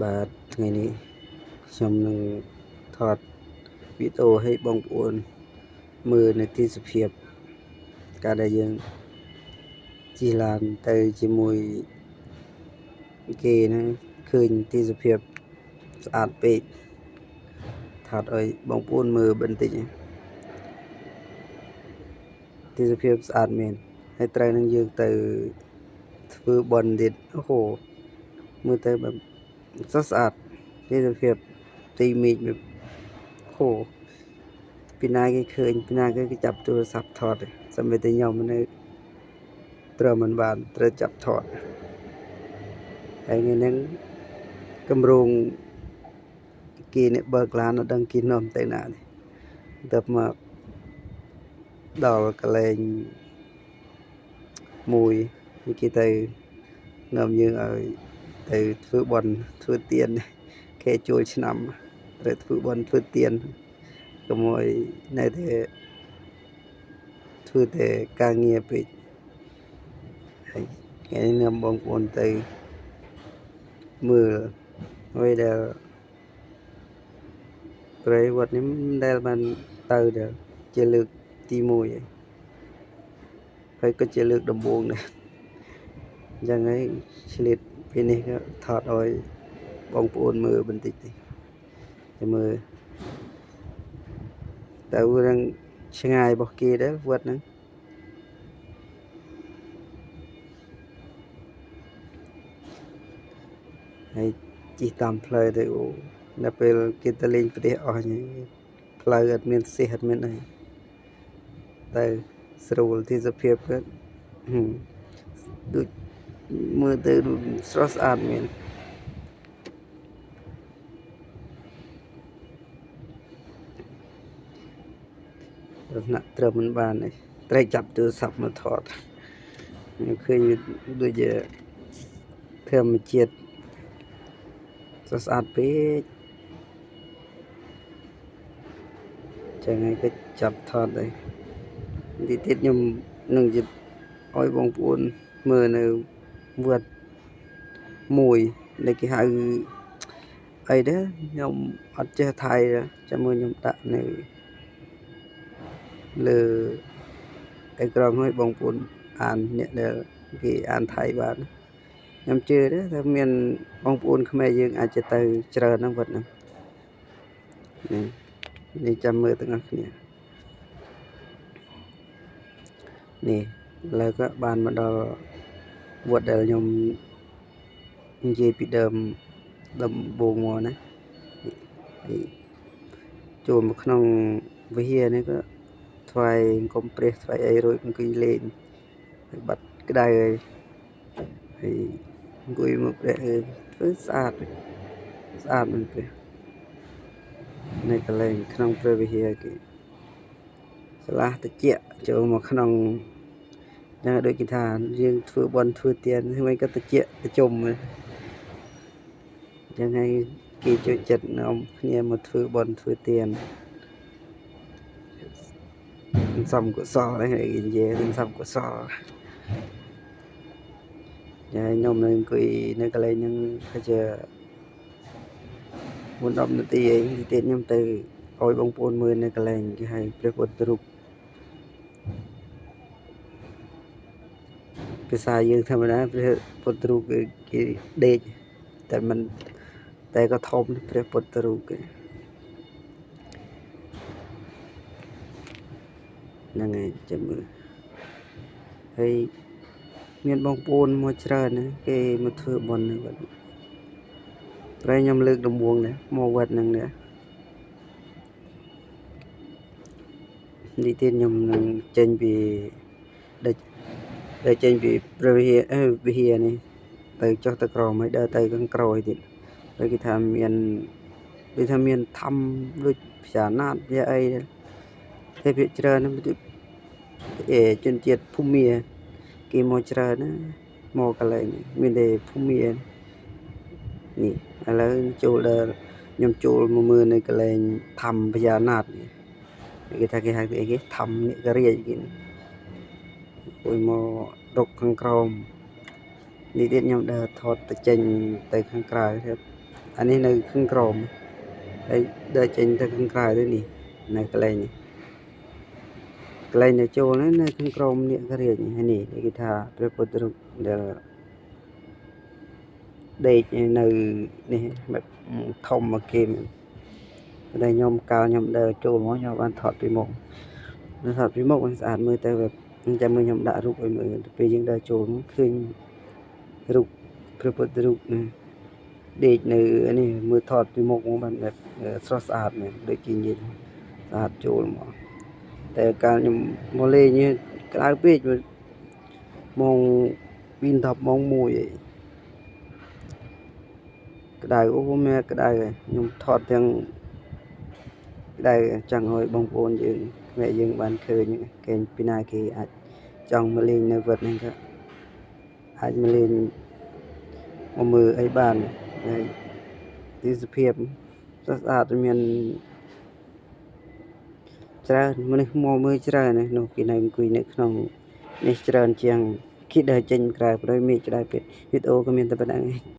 បាទថ្ងៃនេះខ្ញុំនឹងថតវីដេអូឲ្យបងប្អូនមើលនៅទេសភាពការដែលយើងជិះឡានទៅជាមួយគេហ្នឹងឃើញទេសភាពស្អាតពេកថតឲ្យបងប្អូនមើលបន្តិចទេសភាពស្អាតមែនហើយត្រូវនឹងយើងទៅធ្វើបន់ទៀតអូហូមើលទៅแบบស្អាតទេសភាពទីមេឃแบบហូពីណាគេឃើញពីណាគេចាប់ទូរស័ព្ទថតសម្បីតែខ្ញុំនៅត្រូវមិនបានត្រូវចាប់ថតហើយថ្ងៃហ្នឹងកម្រងគេអ្នកបើកឡានអត់ដឹងគេនាំទៅណាទេទៅមកដល់កន្លែងមួយគេទៅនាំយើងឲ្យទៅធ្វើបន់ធ្វើទានគេចូលឆ្នាំត្រូវធ្វើបន់ធ្វើទានកុំឲ្យនៅតែធ្វើតែការងារពេកហើយថ្ងៃនេះនាំបងប្អូនទៅមើលហើយដែលព្រៃវត្តនេះដែលបានទៅដែលជាលើកទី1ហើយក៏ជាលើកដំបូងដែរអញ្ចឹងហើយឆ្លៀតពេលនេះក៏ថតឲ្យបងប្អូនមើលបន្តិចទៅមើលទៅរឿងឆ្ងាយរបស់គេដែរវត្តហ្នឹងហើយជិះតាមផ្លូវទៅអូដល់ពេលគេទៅលេងប្រទេសអស់ផ្លូវអត់មានសេះអត់មានអីទៅស្រួលទេសភាពក៏ដូចមើលទៅស្រស់ស្អាតមែនដល់ថ្នាក់ត្រឹមមិនបានទេត្រូវចាប់ទូរស័ព្ទមកថតឃើញដូចជាធម្មជាតិស្រស់ស្អាតពេកចឹងហើយក៏ចាប់ថតដែរទីទៀតខ្ញុំនឹងឲ្យបងប្អូនមើលនៅវត្តមួយដែលគេហៅអីដែរខ្ញុំអត់ចេះថៃចាំមើលខ្ញុំដាក់នៅលើអេក្រង់ឲ្យបងប្អូនអានអ្នកដែលគេអានថៃបានខ្ញុំជឿទេថាមានបងប្អូនខ្មែរយើងអាចจะទៅច្រើនហ្នឹងវត្តហ្នឹងនេះចាំមើលទាំងអស់គ្នានេះឥឡូវក៏បានមកដល់វត្តដែលខ្ញុំនិយាយពីដើមដំបូងមកណាចូលមកក្នុងវិហារនេះក៏ថ្វាយកុំព្រះថ្វាយអីរួចអង្គុយលេងហើយបាត់ក្តៅហើយអង្គុយមកព្រះធ្វើស្អាតមែនព្រះនៅកន្លែងក្នុងព្រះវិហារគេឆ្លាស់តិចចូលមកក្នុងយ៉ាងដូចគេថាយើងធ្វើបន់ធ្វើទានហើយក៏តិចប្រជុំចឹងហើយគេចូលចិត្តនាំគ្នាមកធ្វើបន់ធ្វើទានសំកុសលហ្នឹងគេនិយាយនឹងសំកុសលហើយខ្ញុំនៅអង្គុយនៅកន្លែងហ្នឹងថាជា4-10នាទីអីទៀតខ្ញុំទៅឲ្យបងប្អូនមើលនៅកន្លែងគេហៅព្រះពុទ្ធរូបភាសាយើងធម្មតាព្រះពុទ្ធរូបគេដេកតែមិនតែក៏ធំព្រះពុទ្ធរូបគេហ្នឹងហើយចាំមើលហើយមានបងប្អូនមកច្រើនណាគេមកធ្វើបុណ្យនៅវត្តតែខ្ញុំលើកដំបូងដែរមកវត្តហ្នឹងដែរនេះទៀតខ្ញុំនឹងចេញពីដែលចេញពីព្រះវិហារនេះទៅចុះទៅក្រោមហើយដើរទៅខាងក្រោយទៀតហើយគេថាមានដូចថាមានធម្មដូចផ្សារណាតវាអីតែភាគច្រើនជនជាតិភូមាគេមកច្រើនណាមកកន្លែងមានតែភូមានេះឥឡូវចូលដល់ខ្ញុំចូលមកមើលនៅកន្លែងធម្មពយ៉ាណាតគេថាគេហៅអីគេធម្មនិករាជគេអុយមករកខាងក្រោមនេះទៀតខ្ញុំដើរថតទៅចេញទៅខាងក្រៅទៅ អានេះនៅខាងក្រោមហើយដើរចេញទៅខាងក្រៅទៅនេះនៅកន្លែងនេះកន្លែងដែលចូលហ្នឹងនៅខាងក្រោមនេះក៏រៀងហើយនេះគេថាព្រះពុទ្ធរូបដែលដេកនៅនេះបែបធំមកគេមែនតែខ្ញុំកាលខ្ញុំដើរចូលមកខ្ញុំបានថតពីមុខនៅថតពីមុខมันស្អាតមើលទៅបែបចាំមើលខ្ញុំដាក់រូបឲ្យមើលពេលយើងដើរចូលមកឃើញរូបព្រះពុទ្ធរូបដេកនៅនេះមើលថតពីមុខមកបានបែបស្រស់ស្អាតមែនដូចជានិយាយស្អាតចូលមកតែកាលខ្ញុំមកលេងនេះក្តៅពេកម៉ោងពី10ម៉ោង1អីក្តៅអូមែនក្តៅខ្ញុំថតទាំងក្តៅចង់ឲ្យបងប្អូនយើងអ្នកយើងបានឃើញគេពីណាគេអាចចង់មកលេងនៅវត្តនេះក៏អាចមកលេងមកមើលអីបានហើយទីសភាពស្អាតមានច្រើនមនុស្សមកមើលច្រើនណាស់នោះគេនៅអង្គុយនៅក្នុងនេះច្រើនជាងគេដើរចេញក្រៅព្រោះមេឃក្តៅពេកវីដេអូក៏មានតែប៉ុណ្្នឹងឯង